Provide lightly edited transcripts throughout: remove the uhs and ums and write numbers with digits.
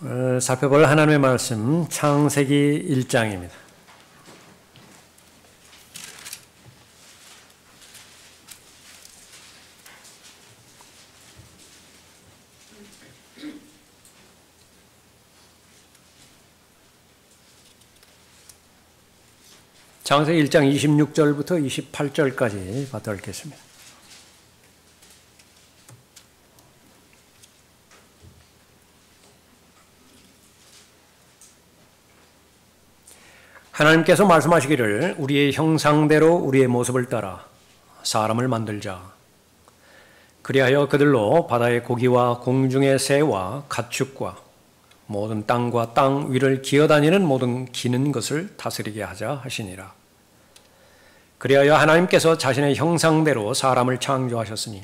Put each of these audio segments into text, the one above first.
오늘 살펴볼 하나님의 말씀 창세기 1장입니다. 창세기 1장 26절부터 28절까지 받도록 하겠습니다. 하나님께서 말씀하시기를 우리의 형상대로 우리의 모습을 따라 사람을 만들자. 그리하여 그들로 바다의 고기와 공중의 새와 가축과 모든 땅과 땅 위를 기어다니는 모든 기는 것을 다스리게 하자 하시니라. 그리하여 하나님께서 자신의 형상대로 사람을 창조하셨으니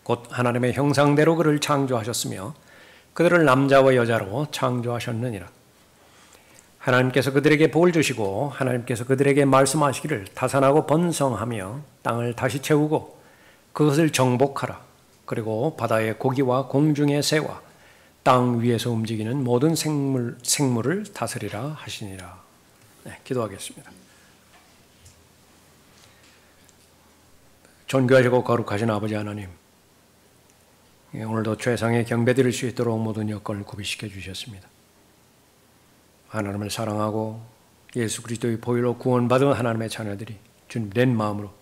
곧 하나님의 형상대로 그를 창조하셨으며 그들을 남자와 여자로 창조하셨느니라. 하나님께서 그들에게 복을 주시고 하나님께서 그들에게 말씀하시기를 다산하고 번성하며 땅을 다시 채우고 그것을 정복하라. 그리고 바다의 고기와 공중의 새와 땅 위에서 움직이는 모든 생물을 다스리라 하시니라. 네, 기도하겠습니다. 존귀하시고 거룩하신 아버지 하나님, 오늘도 최상의 경배드릴 수 있도록 모든 여건을 구비시켜 주셨습니다. 하나님을 사랑하고 예수 그리스도의 보혈로 구원받은 하나님의 자녀들이 준비된 마음으로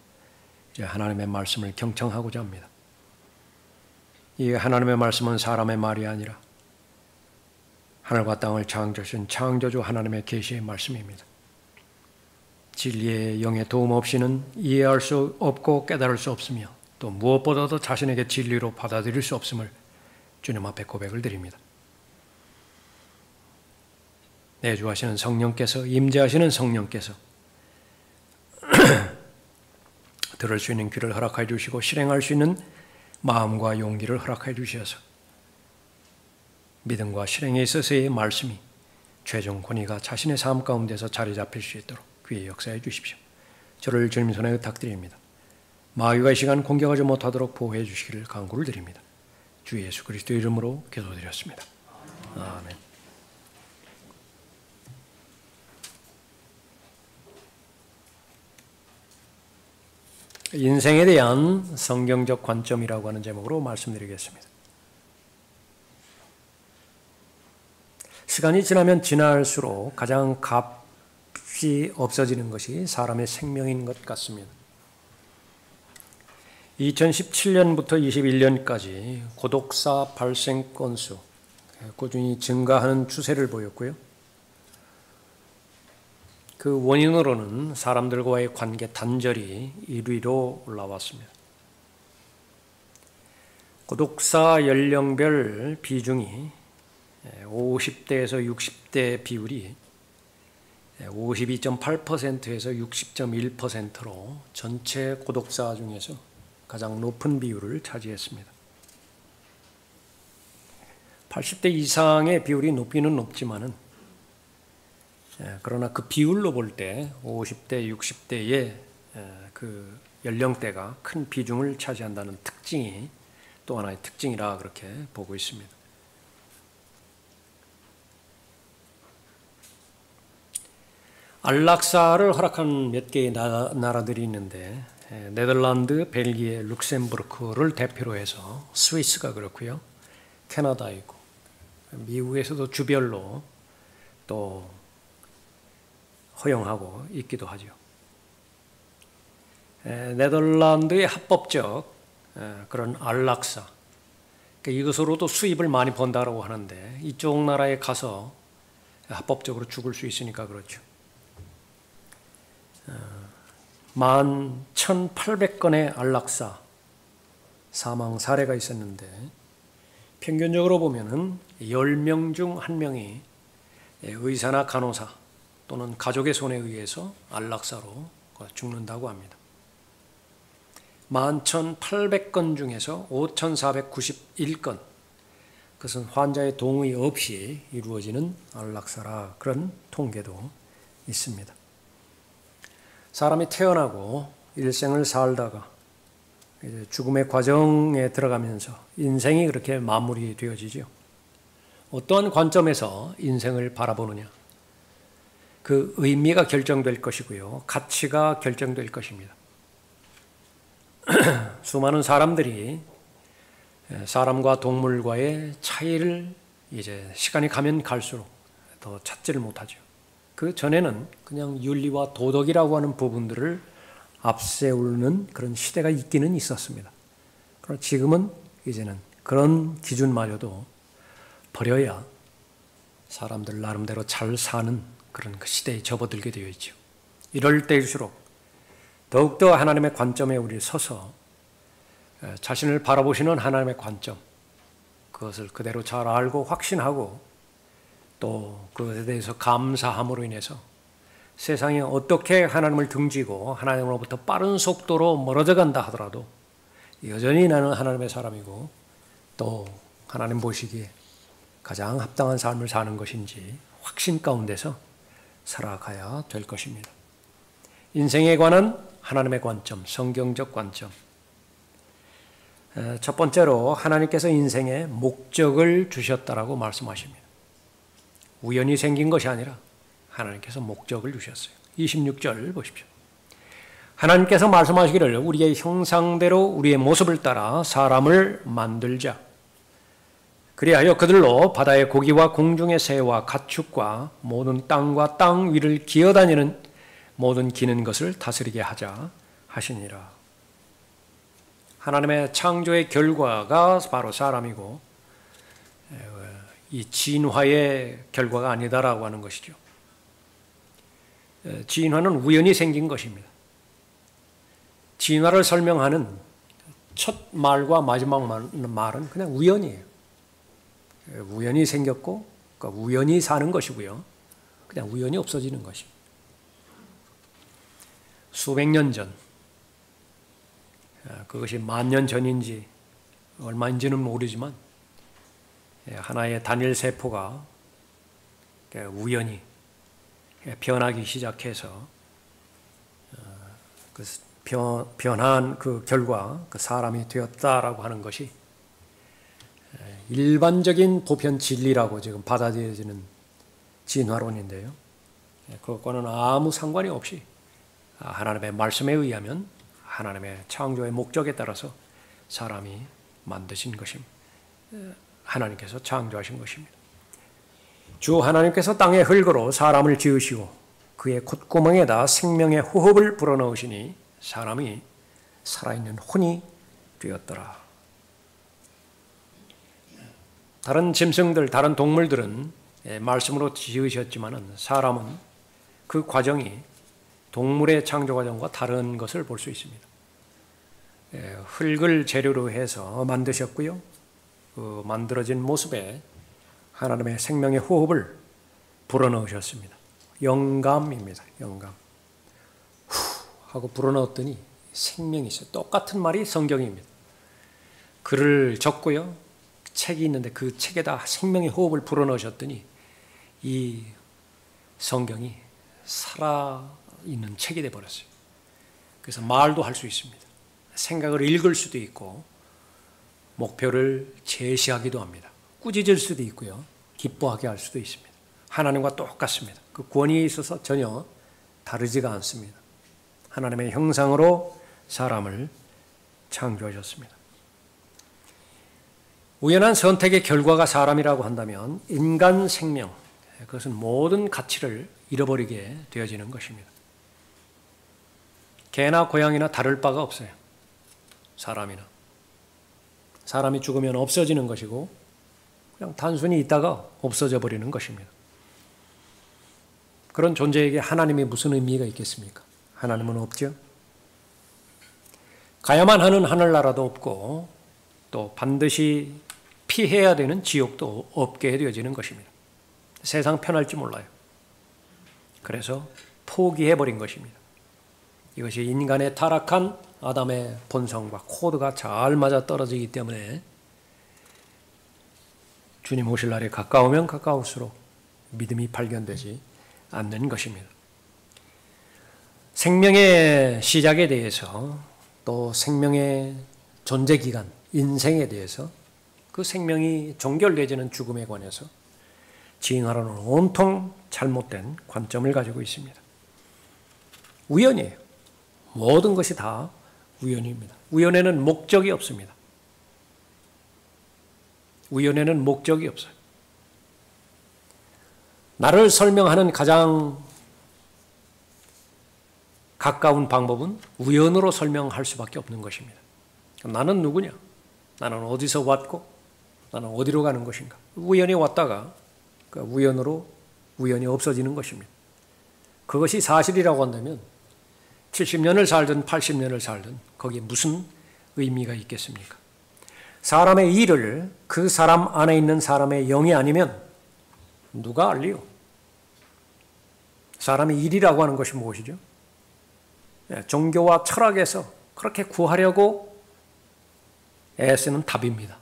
이제 하나님의 말씀을 경청하고자 합니다. 이 하나님의 말씀은 사람의 말이 아니라 하늘과 땅을 창조하신 창조주 하나님의 계시의 말씀입니다. 진리의 영의 도움 없이는 이해할 수 없고 깨달을 수 없으며 또 무엇보다도 자신에게 진리로 받아들일 수 없음을 주님 앞에 고백을 드립니다. 내주하시는 성령께서, 임재하시는 성령께서 들을 수 있는 귀를 허락해 주시고 실행할 수 있는 마음과 용기를 허락해 주셔서 믿음과 실행에 있어서의 말씀이 최종 권위가 자신의 삶 가운데서 자리 잡힐 수 있도록 귀에 역사해 주십시오. 저를 주님 손에 부탁드립니다. 마귀가 이 시간 공격하지 못하도록 보호해 주시기를 간구를 드립니다. 주 예수 그리스도 이름으로 기도드렸습니다. 아멘. 인생에 대한 성경적 관점이라고 하는 제목으로 말씀드리겠습니다. 시간이 지나면 지날수록 가장 값이 없어지는 것이 사람의 생명인 것 같습니다. 2017년부터 21년까지 고독사 발생 건수 꾸준히 증가하는 추세를 보였고요. 그 원인으로는 사람들과의 관계 단절이 1위로 올라왔습니다. 고독사 연령별 비중이 50대에서 60대 비율이 52.8%에서 60.1%로 전체 고독사 중에서 가장 높은 비율을 차지했습니다. 80대 이상의 비율이 높기는 높지만은 그러나 그 비율로 볼 때 50대, 60대의 그 연령대가 큰 비중을 차지한다는 특징이 또 하나의 특징이라 그렇게 보고 있습니다. 안락사를 허락한 몇 개의 나라들이 있는데 네덜란드, 벨기에, 룩셈부르크를 대표로 해서 스위스가 그렇고요. 캐나다 있고 미국에서도 주별로 또 허용하고 있기도 하죠. 네덜란드의 합법적 그런 안락사, 그러니까 이것으로도 수입을 많이 번다라고 하는데 이쪽 나라에 가서 합법적으로 죽을 수 있으니까 그렇죠. 11,800건의 안락사 사망 사례가 있었는데 평균적으로 보면은 10명 중 1명이 의사나 간호사 또는 가족의 손에 의해서 안락사로 죽는다고 합니다. 11,800건 중에서 5,491건, 그것은 환자의 동의 없이 이루어지는 안락사라 그런 통계도 있습니다. 사람이 태어나고 일생을 살다가 이제 죽음의 과정에 들어가면서 인생이 그렇게 마무리되어지죠. 어떠한 관점에서 인생을 바라보느냐, 그 의미가 결정될 것이고요. 가치가 결정될 것입니다. 수많은 사람들이 사람과 동물과의 차이를 이제 시간이 가면 갈수록 더 찾지를 못하죠. 그 전에는 그냥 윤리와 도덕이라고 하는 부분들을 앞세우는 그런 시대가 있기는 있었습니다. 그러나 지금은 이제는 그런 기준마저도 버려야 사람들 나름대로 잘 사는 그런 그 시대에 접어들게 되어 있죠. 이럴 때일수록 더욱더 하나님의 관점에 우리 서서 자신을 바라보시는 하나님의 관점, 그것을 그대로 잘 알고 확신하고 또 그것에 대해서 감사함으로 인해서 세상이 어떻게 하나님을 등지고 하나님으로부터 빠른 속도로 멀어져 간다 하더라도 여전히 나는 하나님의 사람이고 또 하나님 보시기에 가장 합당한 삶을 사는 것인지 확신 가운데서 살아가야 될 것입니다. 인생에 관한 하나님의 관점, 성경적 관점. 첫 번째로 하나님께서 인생에 목적을 주셨다라고 말씀하십니다. 우연히 생긴 것이 아니라 하나님께서 목적을 주셨어요. 26절 보십시오. 하나님께서 말씀하시기를 우리의 형상대로 우리의 모습을 따라 사람을 만들자. 그리하여 그들로 바다의 고기와 공중의 새와 가축과 모든 땅과 땅 위를 기어다니는 모든 기는 것을 다스리게 하자 하시니라. 하나님의 창조의 결과가 바로 사람이고 이 진화의 결과가 아니다라고 하는 것이죠. 진화는 우연히 생긴 것입니다. 진화를 설명하는 첫 말과 마지막 말은 그냥 우연이에요. 우연히 생겼고 그러니까 우연히 사는 것이고요. 그냥 우연히 없어지는 것입니다. 수백 년 전, 그것이 만 년 전인지 얼마인지는 모르지만 하나의 단일 세포가 우연히 변하기 시작해서 그 변한 그 결과 그 사람이 되었다라고 하는 것이 일반적인 보편 진리라고 지금 받아들여지는 진화론인데요. 그것과는 아무 상관이 없이 하나님의 말씀에 의하면 하나님의 창조의 목적에 따라서 사람이 만드신 것입니다. 하나님께서 창조하신 것입니다. 주 하나님께서 땅의 흙으로 사람을 지으시고 그의 콧구멍에다 생명의 호흡을 불어넣으시니 사람이 살아있는 혼이 되었더라. 다른 짐승들, 다른 동물들은 말씀으로 지으셨지만 사람은 그 과정이 동물의 창조 과정과 다른 것을 볼 수 있습니다. 흙을 재료로 해서 만드셨고요. 그 만들어진 모습에 하나님의 생명의 호흡을 불어넣으셨습니다. 영감입니다. 영감. 후 하고 불어넣었더니 생명이 있어요. 똑같은 말이 성경입니다. 글을 적고요. 책이 있는데 그 책에다 생명의 호흡을 불어넣으셨더니 이 성경이 살아있는 책이 되어버렸어요. 그래서 말도 할 수 있습니다. 생각을 읽을 수도 있고 목표를 제시하기도 합니다. 꾸짖을 수도 있고요. 기뻐하게 할 수도 있습니다. 하나님과 똑같습니다. 그 권위에 있어서 전혀 다르지가 않습니다. 하나님의 형상으로 사람을 창조하셨습니다. 우연한 선택의 결과가 사람이라고 한다면 인간 생명, 그것은 모든 가치를 잃어버리게 되어지는 것입니다. 개나 고양이나 다를 바가 없어요. 사람이나. 사람이 죽으면 없어지는 것이고 그냥 단순히 있다가 없어져 버리는 것입니다. 그런 존재에게 하나님이 무슨 의미가 있겠습니까? 하나님은 없죠. 가야만 하는 하늘나라도 없고 또 반드시 피해야 되는 지옥도 없게 되어지는 것입니다. 세상 편할지 몰라요. 그래서 포기해버린 것입니다. 이것이 인간의 타락한 아담의 본성과 코드가 잘 맞아떨어지기 때문에 주님 오실 날이 가까우면 가까울수록 믿음이 발견되지 않는 것입니다. 생명의 시작에 대해서 또 생명의 존재기간, 인생에 대해서 그 생명이 종결되지는 죽음에 관해서 진화론은 온통 잘못된 관점을 가지고 있습니다. 우연이에요. 모든 것이 다 우연입니다. 우연에는 목적이 없습니다. 우연에는 목적이 없어요. 나를 설명하는 가장 가까운 방법은 우연으로 설명할 수밖에 없는 것입니다. 나는 누구냐? 나는 어디서 왔고 나는 어디로 가는 것인가? 우연히 왔다가 그 우연이 없어지는 것입니다. 그것이 사실이라고 한다면 70년을 살든 80년을 살든 거기에 무슨 의미가 있겠습니까? 사람의 일을 그 사람 안에 있는 사람의 영이 아니면 누가 알리요? 사람의 일이라고 하는 것이 무엇이죠? 종교와 철학에서 그렇게 구하려고 애쓰는 답입니다.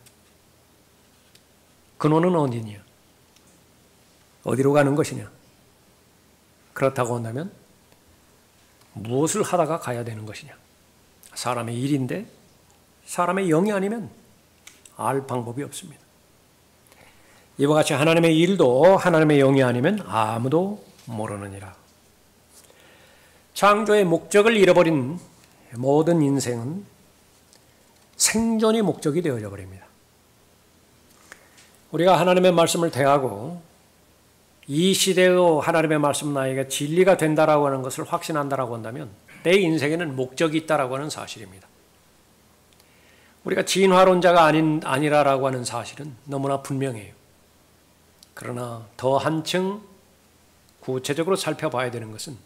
근원은 어디냐? 어디로 가는 것이냐? 그렇다고 한다면 무엇을 하다가 가야 되는 것이냐? 사람의 일인데 사람의 영이 아니면 알 방법이 없습니다. 이와 같이 하나님의 일도 하나님의 영이 아니면 아무도 모르느니라. 창조의 목적을 잃어버린 모든 인생은 생존이 목적이 되어져 버립니다. 우리가 하나님의 말씀을 대하고 이 시대에도 하나님의 말씀은 나에게 진리가 된다라고 하는 것을 확신한다라고 한다면 내 인생에는 목적이 있다라고 하는 사실입니다. 우리가 진화론자가 아니라라고 하는 사실은 너무나 분명해요. 그러나 더 한층 구체적으로 살펴봐야 되는 것은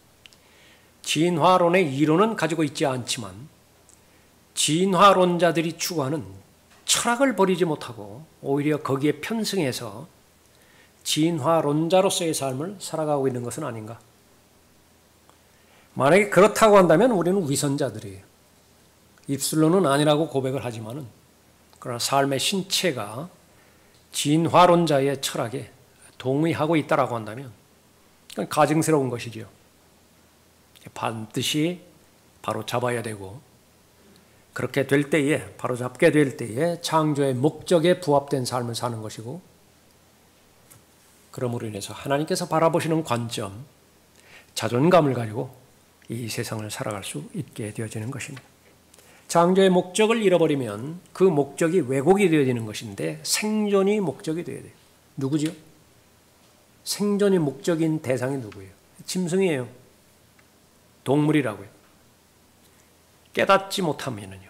진화론의 이론은 가지고 있지 않지만 진화론자들이 추구하는 철학을 버리지 못하고 오히려 거기에 편승해서 진화론자로서의 삶을 살아가고 있는 것은 아닌가? 만약에 그렇다고 한다면 우리는 위선자들이에요. 입술로는 아니라고 고백을 하지만은 그러나 삶의 신체가 진화론자의 철학에 동의하고 있다라고 한다면 그건 가증스러운 것이지요. 반드시 바로 잡아야 되고 그렇게 될 때에 바로 잡게 될 때에 창조의 목적에 부합된 삶을 사는 것이고 그러므로 인해서 하나님께서 바라보시는 관점, 자존감을 가지고 이 세상을 살아갈 수 있게 되어지는 것입니다. 창조의 목적을 잃어버리면 그 목적이 왜곡이 되어지는 것인데 생존이 목적이 되어야 돼요. 누구죠? 생존이 목적인 대상이 누구예요? 짐승이에요. 동물이라고요. 깨닫지 못하면요.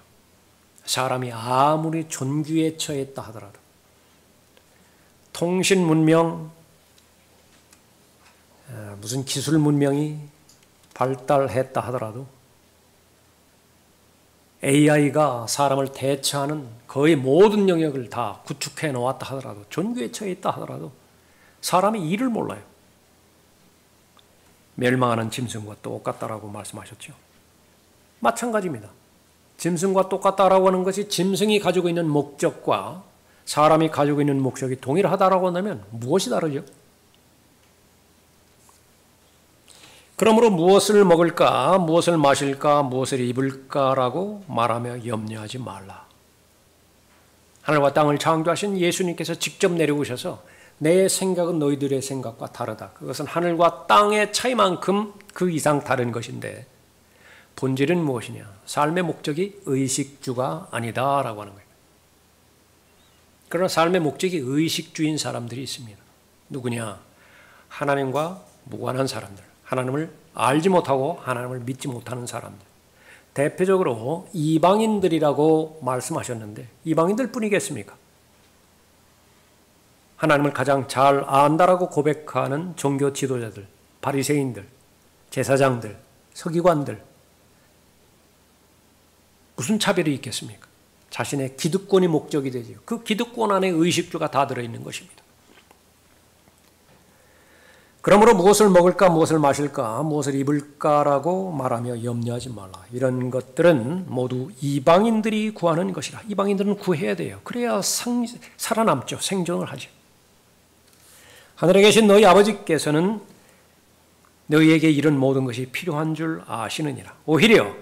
사람이 아무리 존귀에 처했다 하더라도 통신 문명, 무슨 기술 문명이 발달했다 하더라도 AI가 사람을 대처하는 거의 모든 영역을 다 구축해 놓았다 하더라도 존귀에 처해 있다 하더라도 사람이 이를 몰라요. 멸망하는 짐승과 똑같다라고 말씀하셨죠. 마찬가지입니다. 짐승과 똑같다라고 하는 것이 짐승이 가지고 있는 목적과 사람이 가지고 있는 목적이 동일하다라고 한다면 무엇이 다르죠? 그러므로 무엇을 먹을까, 무엇을 마실까, 무엇을 입을까라고 말하며 염려하지 말라. 하늘과 땅을 창조하신 예수님께서 직접 내려오셔서 내 생각은 너희들의 생각과 다르다. 그것은 하늘과 땅의 차이만큼 그 이상 다른 것인데 본질은 무엇이냐? 삶의 목적이 의식주가 아니다라고 하는 거예요. 그러나 삶의 목적이 의식주인 사람들이 있습니다. 누구냐? 하나님과 무관한 사람들. 하나님을 알지 못하고 하나님을 믿지 못하는 사람들. 대표적으로 이방인들이라고 말씀하셨는데 이방인들 뿐이겠습니까? 하나님을 가장 잘 안다라고 고백하는 종교 지도자들, 바리새인들, 제사장들, 서기관들 무슨 차별이 있겠습니까? 자신의 기득권이 목적이 되죠. 그 기득권 안에 의식주가 다 들어있는 것입니다. 그러므로 무엇을 먹을까, 무엇을 마실까, 무엇을 입을까라고 말하며 염려하지 말라. 이런 것들은 모두 이방인들이 구하는 것이라. 이방인들은 구해야 돼요. 그래야 살아남죠. 생존을 하죠. 하늘에 계신 너희 아버지께서는 너희에게 이런 모든 것이 필요한 줄 아시느니라. 오히려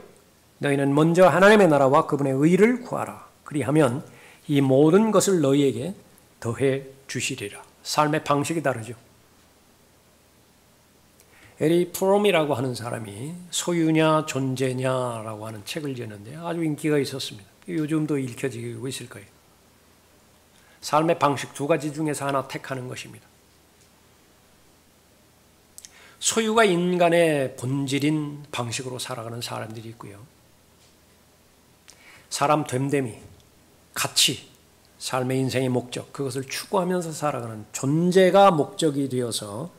너희는 먼저 하나님의 나라와 그분의 의를 구하라. 그리하면 이 모든 것을 너희에게 더해 주시리라. 삶의 방식이 다르죠. 에리 프롬이라고 하는 사람이 소유냐 존재냐라고 하는 책을 지었는데 아주 인기가 있었습니다. 요즘도 읽혀지고 있을 거예요. 삶의 방식 두 가지 중에서 하나 택하는 것입니다. 소유가 인간의 본질인 방식으로 살아가는 사람들이 있고요. 사람 됨됨이, 가치, 삶의 인생의 목적, 그것을 추구하면서 살아가는 존재가 목적이 되어서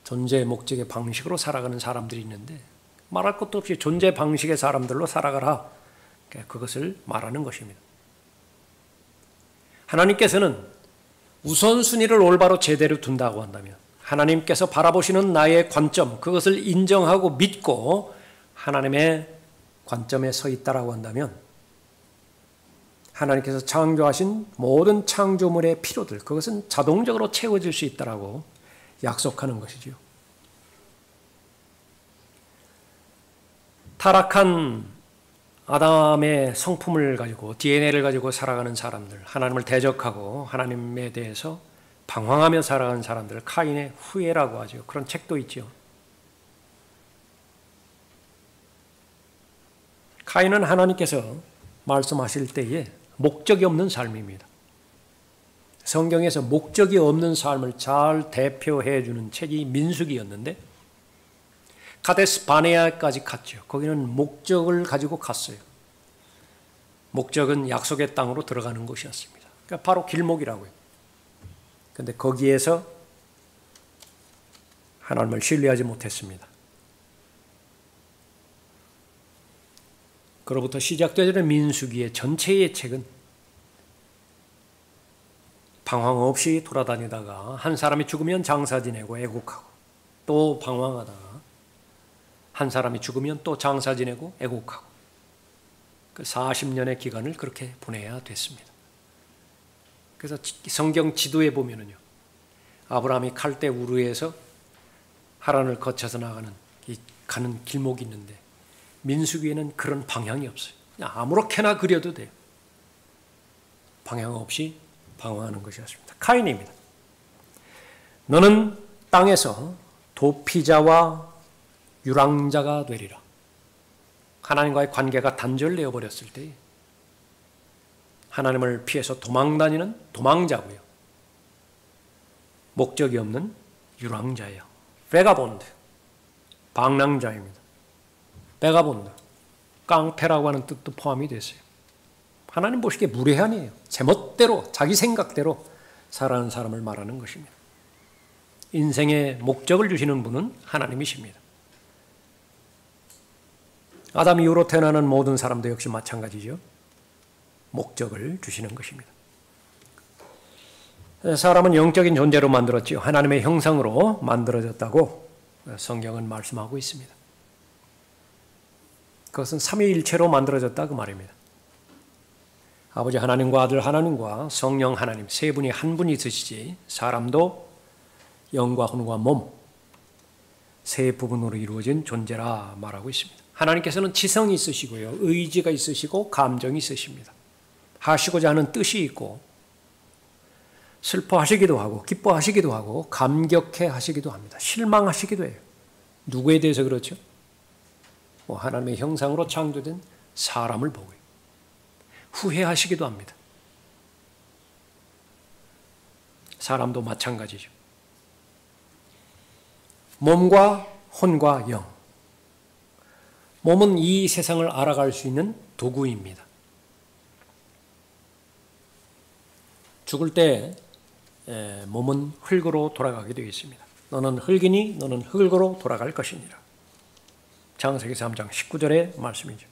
존재의 목적의 방식으로 살아가는 사람들이 있는데 말할 것도 없이 존재 방식의 사람들로 살아가라. 그것을 말하는 것입니다. 하나님께서는 우선순위를 올바로 제대로 둔다고 한다면 하나님께서 바라보시는 나의 관점, 그것을 인정하고 믿고 하나님의 관점에 서 있다라고 한다면 하나님께서 창조하신 모든 창조물의 필요들, 그것은 자동적으로 채워질 수 있다라고 약속하는 것이지요. 타락한 아담의 성품을 가지고 DNA를 가지고 살아가는 사람들, 하나님을 대적하고 하나님에 대해서 방황하며 살아가는 사람들, 카인의 후예라고 하죠. 그런 책도 있죠. 카인은 하나님께서 말씀하실 때에 목적이 없는 삶입니다. 성경에서 목적이 없는 삶을 잘 대표해 주는 책이 민수기였는데 카데스 바네아까지 갔죠. 거기는 목적을 가지고 갔어요. 목적은 약속의 땅으로 들어가는 것이었습니다. 그러니까 바로 길목이라고요. 그런데 거기에서 하나님을 신뢰하지 못했습니다. 그로부터 시작되는 민수기의 전체의 책은 방황 없이 돌아다니다가 한 사람이 죽으면 장사 지내고 애국하고 또 방황하다가 한 사람이 죽으면 또 장사 지내고 애국하고 그 40년의 기간을 그렇게 보내야 됐습니다. 그래서 성경 지도에 보면은요, 아브라함이 칼대 우르에서 하란을 거쳐서 나가는 가는 길목이 있는데 민수기에는 그런 방향이 없어요. 그냥 아무렇게나 그려도 돼요. 방향 없이 방황하는 것이었습니다. 카인입니다. 너는 땅에서 도피자와 유랑자가 되리라. 하나님과의 관계가 단절되어 버렸을 때 하나님을 피해서 도망다니는 도망자고요. 목적이 없는 유랑자예요. 베가본드, 방랑자입니다. 베가본드, 깡패라고 하는 뜻도 포함이 됐어요. 하나님 보시기에 무례한이에요. 제멋대로, 자기 생각대로 살아가는 사람을 말하는 것입니다. 인생의 목적을 주시는 분은 하나님이십니다. 아담 이후로 태어나는 모든 사람도 역시 마찬가지죠. 목적을 주시는 것입니다. 사람은 영적인 존재로 만들었지요. 하나님의 형상으로 만들어졌다고 성경은 말씀하고 있습니다. 그것은 삼위일체로 만들어졌다 그 말입니다. 아버지 하나님과 아들 하나님과 성령 하나님 세 분이 한 분이 있으시지 사람도 영과 혼과 몸 세 부분으로 이루어진 존재라 말하고 있습니다. 하나님께서는 지성이 있으시고요. 의지가 있으시고 감정이 있으십니다. 하시고자 하는 뜻이 있고 슬퍼하시기도 하고 기뻐하시기도 하고 감격해 하시기도 합니다. 실망하시기도 해요. 누구에 대해서 그렇죠? 하나님의 형상으로 창조된 사람을 보고요. 후회하시기도 합니다. 사람도 마찬가지죠. 몸과 혼과 영. 몸은 이 세상을 알아갈 수 있는 도구입니다. 죽을 때 몸은 흙으로 돌아가게 되어 있습니다. 너는 흙이니 너는 흙으로 돌아갈 것이니라. 창세기 3장 19절의 말씀이죠.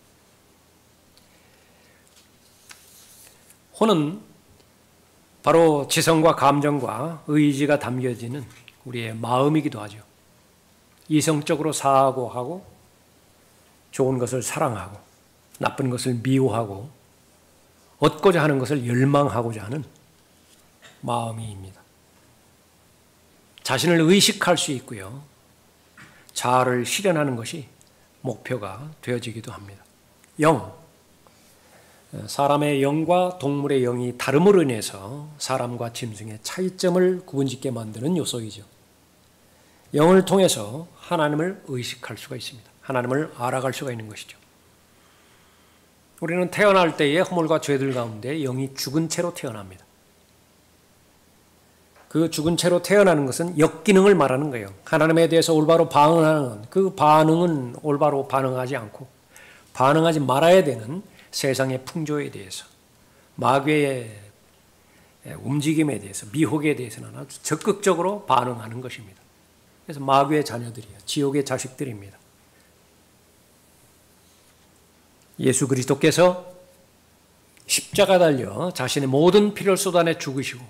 혼은 바로 지성과 감정과 의지가 담겨지는 우리의 마음이기도 하죠. 이성적으로 사고하고 좋은 것을 사랑하고 나쁜 것을 미워하고 얻고자 하는 것을 열망하고자 하는 마음입니다. 자신을 의식할 수 있고요. 자아를 실현하는 것이 목표가 되어지기도 합니다. 영, 사람의 영과 동물의 영이 다름으로 인해서 사람과 짐승의 차이점을 구분짓게 만드는 요소이죠. 영을 통해서 하나님을 의식할 수가 있습니다. 하나님을 알아갈 수가 있는 것이죠. 우리는 태어날 때에 허물과 죄들 가운데 영이 죽은 채로 태어납니다. 그 죽은 채로 태어나는 것은 역기능을 말하는 거예요. 하나님에 대해서 올바로 반응하는 그 반응은 올바로 반응하지 않고 반응하지 말아야 되는 세상의 풍조에 대해서, 마귀의 움직임에 대해서, 미혹에 대해서는 아주 적극적으로 반응하는 것입니다. 그래서 마귀의 자녀들이에요. 지옥의 자식들입니다. 예수 그리스도께서 십자가 달려 자신의 모든 피를 쏟아내 죽으시고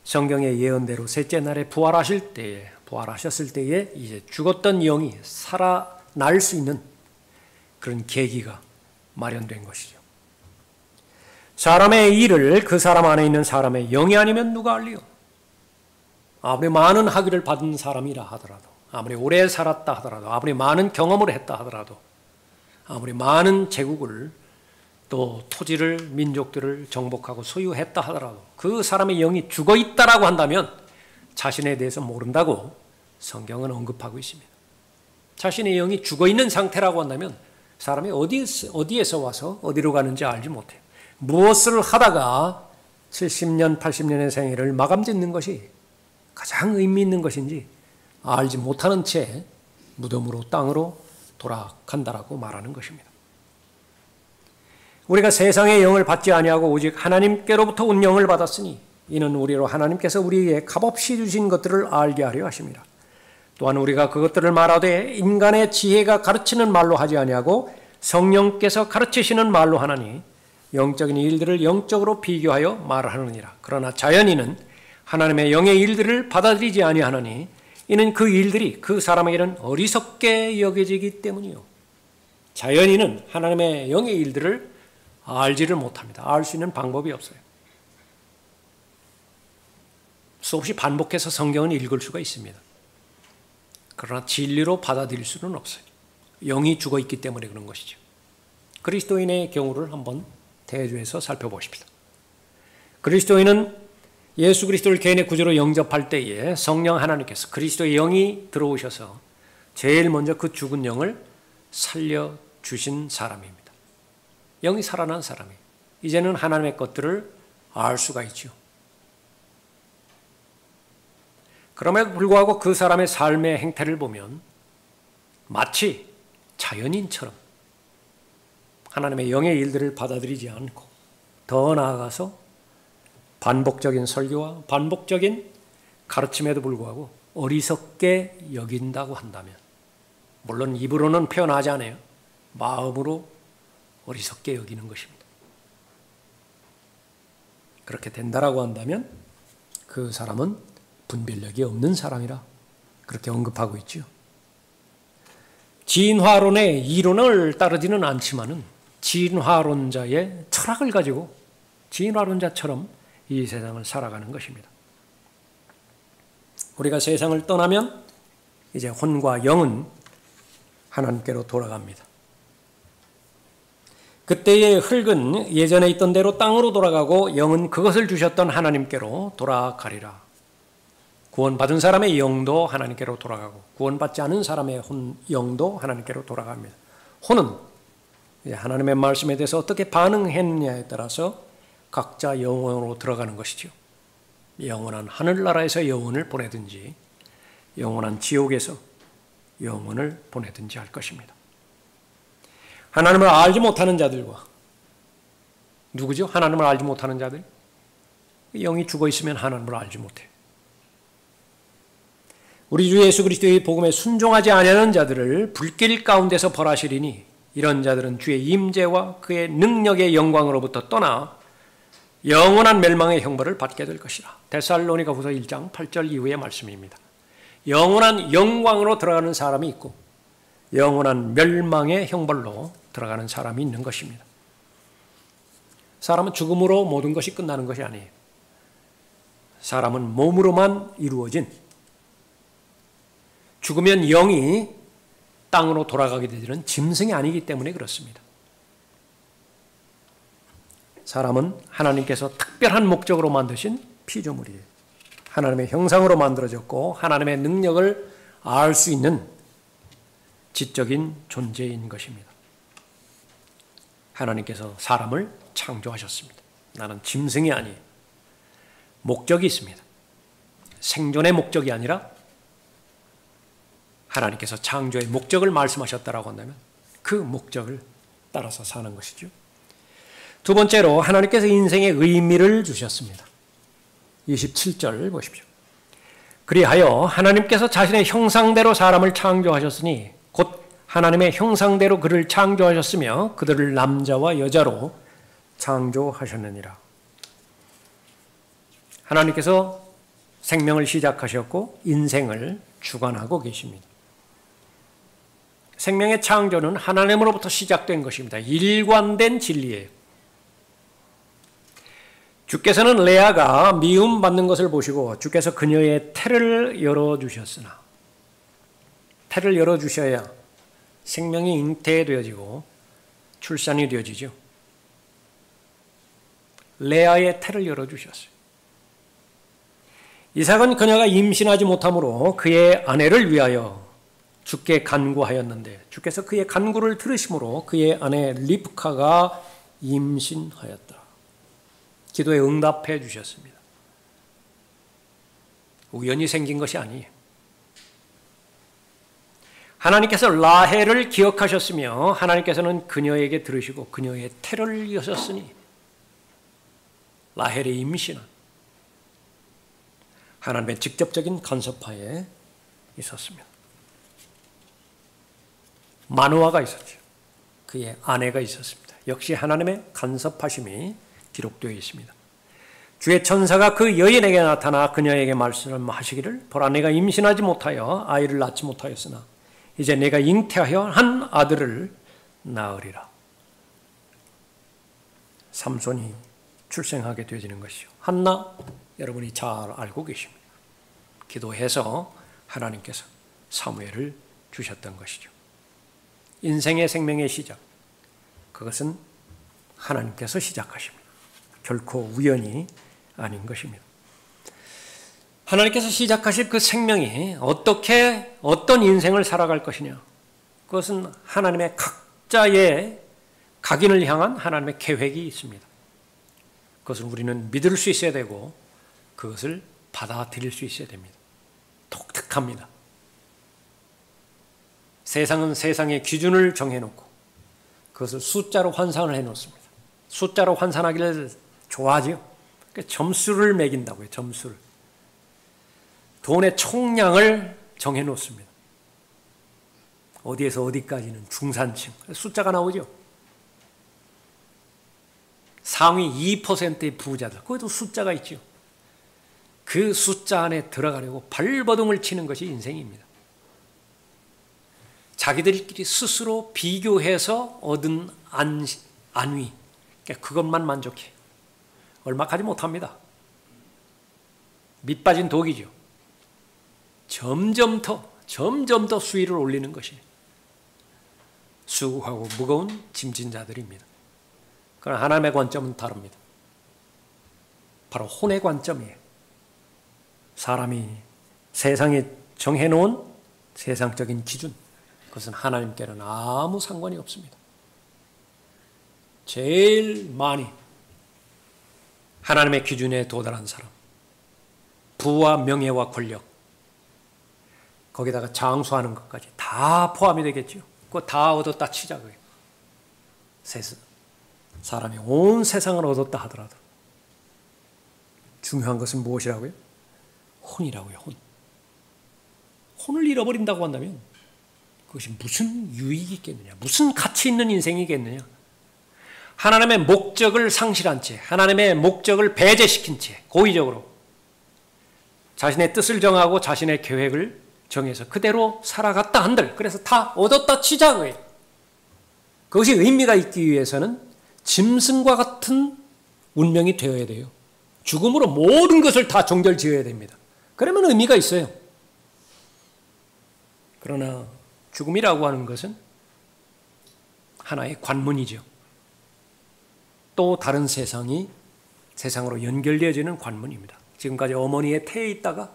성경의 예언대로 셋째 날에 부활하셨을 때에 이제 죽었던 영이 살아날 수 있는 그런 계기가 마련된 것이죠. 사람의 일을 그 사람 안에 있는 사람의 영이 아니면 누가 알리요? 아무리 많은 학위를 받은 사람이라 하더라도, 아무리 오래 살았다 하더라도, 아무리 많은 경험을 했다 하더라도, 아무리 많은 제국을 또 토지를, 민족들을 정복하고 소유했다 하더라도 그 사람의 영이 죽어있다라고 한다면 자신에 대해서 모른다고 성경은 언급하고 있습니다. 자신의 영이 죽어있는 상태라고 한다면 사람이 어디에서 와서 어디로 가는지 알지 못해요. 무엇을 하다가 70년, 80년의 생애를 마감짓는 것이 가장 의미 있는 것인지 알지 못하는 채 무덤으로, 땅으로 돌아간다라고 말하는 것입니다. 우리가 세상의 영을 받지 아니하고 오직 하나님께로부터 온 영을 받았으니 이는 우리로 하나님께서 우리에게 값없이 주신 것들을 알게 하려 하십니다. 또한 우리가 그것들을 말하되 인간의 지혜가 가르치는 말로 하지 아니하고 성령께서 가르치시는 말로 하나니 영적인 일들을 영적으로 비교하여 말하느니라. 그러나 자연인은 하나님의 영의 일들을 받아들이지 아니하나니 이는 그 일들이 그 사람에게는 어리석게 여겨지기 때문이요. 자연인은 하나님의 영의 일들을 알지를 못합니다. 알 수 있는 방법이 없어요. 수없이 반복해서 성경은 읽을 수가 있습니다. 그러나 진리로 받아들일 수는 없어요. 영이 죽어있기 때문에 그런 것이죠. 그리스도인의 경우를 한번 대조해서 살펴보십시다. 그리스도인은 예수 그리스도를 개인의 구주로 영접할 때에 성령 하나님께서 그리스도의 영이 들어오셔서 제일 먼저 그 죽은 영을 살려주신 사람입니다. 영이 살아난 사람이에요. 이제는 하나님의 것들을 알 수가 있죠. 그럼에도 불구하고 그 사람의 삶의 행태를 보면 마치 자연인처럼 하나님의 영의 일들을 받아들이지 않고 더 나아가서 반복적인 설교와 반복적인 가르침에도 불구하고 어리석게 여긴다고 한다면, 물론 입으로는 표현하지 않아요. 마음으로 어리석게 여기는 것입니다. 그렇게 된다라고 한다면 그 사람은 분별력이 없는 사람이라 그렇게 언급하고 있죠. 진화론의 이론을 따르지는 않지만은 진화론자의 철학을 가지고 진화론자처럼 이 세상을 살아가는 것입니다. 우리가 세상을 떠나면 이제 혼과 영은 하나님께로 돌아갑니다. 그때의 흙은 예전에 있던 대로 땅으로 돌아가고 영은 그것을 주셨던 하나님께로 돌아가리라. 구원받은 사람의 영도 하나님께로 돌아가고 구원받지 않은 사람의 영도 하나님께로 돌아갑니다. 혼은 하나님의 말씀에 대해서 어떻게 반응했느냐에 따라서 각자 영원으로 들어가는 것이죠. 영원한 하늘나라에서 영혼을 보내든지 영원한 지옥에서 영혼을 보내든지 할 것입니다. 하나님을 알지 못하는 자들과 누구죠? 하나님을 알지 못하는 자들? 영이 죽어 있으면 하나님을 알지 못해요. 우리 주 예수 그리스도의 복음에 순종하지 아니하는 자들을 불길 가운데서 벌하시리니 이런 자들은 주의 임재와 그의 능력의 영광으로부터 떠나 영원한 멸망의 형벌을 받게 될 것이라. 데살로니가후서 1장 8절 이후의 말씀입니다. 영원한 영광으로 들어가는 사람이 있고 영원한 멸망의 형벌로 들어가는 사람이 있는 것입니다. 사람은 죽음으로 모든 것이 끝나는 것이 아니에요. 사람은 몸으로만 이루어진, 죽으면 영이 땅으로 돌아가게 되는 짐승이 아니기 때문에 그렇습니다. 사람은 하나님께서 특별한 목적으로 만드신 피조물이에요. 하나님의 형상으로 만들어졌고 하나님의 능력을 알 수 있는 지적인 존재인 것입니다. 하나님께서 사람을 창조하셨습니다. 나는 짐승이 아니에요. 목적이 있습니다. 생존의 목적이 아니라 하나님께서 창조의 목적을 말씀하셨다라고 한다면 그 목적을 따라서 사는 것이죠. 두 번째로 하나님께서 인생의 의미를 주셨습니다. 27절 보십시오. 그리하여 하나님께서 자신의 형상대로 사람을 창조하셨으니 곧 하나님의 형상대로 그를 창조하셨으며 그들을 남자와 여자로 창조하셨느니라. 하나님께서 생명을 시작하셨고 인생을 주관하고 계십니다. 생명의 창조는 하나님으로부터 시작된 것입니다. 일관된 진리예요. 주께서는 레아가 미움받는 것을 보시고 주께서 그녀의 태를 열어주셨으나 태를 열어주셔야 생명이 잉태되어지고 출산이 되어지죠. 레아의 태를 열어주셨어요. 이삭은 그녀가 임신하지 못하므로 그의 아내를 위하여 주께 간구하였는데 주께서 그의 간구를 들으심으로 그의 아내 리브카가 임신하였다. 기도에 응답해 주셨습니다. 우연히 생긴 것이 아니에요. 하나님께서 라헬을 기억하셨으며 하나님께서는 그녀에게 들으시고 그녀의 태를 여셨으니 라헬의 임신은 하나님의 직접적인 간섭하에 있었습니다. 마누아가 있었죠. 그의 아내가 있었습니다. 역시 하나님의 간섭하심이 기록되어 있습니다. 주의 천사가 그 여인에게 나타나 그녀에게 말씀하시기를 보라 내가 임신하지 못하여 아이를 낳지 못하였으나 이제 내가 잉태하여 한 아들을 낳으리라. 삼손이 출생하게 되어지는 것이죠. 한나 여러분이 잘 알고 계십니다. 기도해서 하나님께서 사무엘을 주셨던 것이죠. 인생의 생명의 시작, 그것은 하나님께서 시작하십니다. 결코 우연이 아닌 것입니다. 하나님께서 시작하실 그 생명이 어떻게 어떤 인생을 살아갈 것이냐, 그것은 하나님의 각자의 각인을 향한 하나님의 계획이 있습니다. 그것을 우리는 믿을 수 있어야 되고 그것을 받아들일 수 있어야 됩니다. 독특합니다. 세상은 세상의 기준을 정해놓고 그것을 숫자로 환산을 해놓습니다. 숫자로 환산하기를 좋아하지요. 그러니까 점수를 매긴다고요. 점수를. 돈의 총량을 정해놓습니다. 어디에서 어디까지는 중산층. 숫자가 나오죠. 상위 2%의 부자들. 거기도 숫자가 있죠. 그 숫자 안에 들어가려고 발버둥을 치는 것이 인생입니다. 자기들끼리 스스로 비교해서 얻은 안위, 그것만 만족해. 얼마 가지 못합니다. 밑빠진 독이죠. 점점 더 수위를 올리는 것이 수고하고 무거운 짐진 자들입니다. 그러나 하나님의 관점은 다릅니다. 바로 혼의 관점이에요. 사람이 세상에 정해놓은 세상적인 기준, 그것은 하나님께는 아무 상관이 없습니다. 제일 많이 하나님의 기준에 도달한 사람, 부와 명예와 권력, 거기다가 장수하는 것까지 다 포함이 되겠죠. 그거 다 얻었다 치자. 사람이 온 세상을 얻었다 하더라도 중요한 것은 무엇이라고요? 혼이라고요. 혼을 잃어버린다고 한다면 그것이 무슨 유익이 있겠느냐, 무슨 가치 있는 인생이겠느냐. 하나님의 목적을 상실한 채, 하나님의 목적을 배제시킨 채 고의적으로 자신의 뜻을 정하고 자신의 계획을 정해서 그대로 살아갔다 한들, 그래서 다 얻었다 치자. 그것이 의미가 있기 위해서는 짐승과 같은 운명이 되어야 돼요. 죽음으로 모든 것을 다 종결지어야 됩니다. 그러면 의미가 있어요. 그러나 죽음이라고 하는 것은 하나의 관문이죠. 또 다른 세상으로 연결되어지는 관문입니다. 지금까지 어머니의 태에 있다가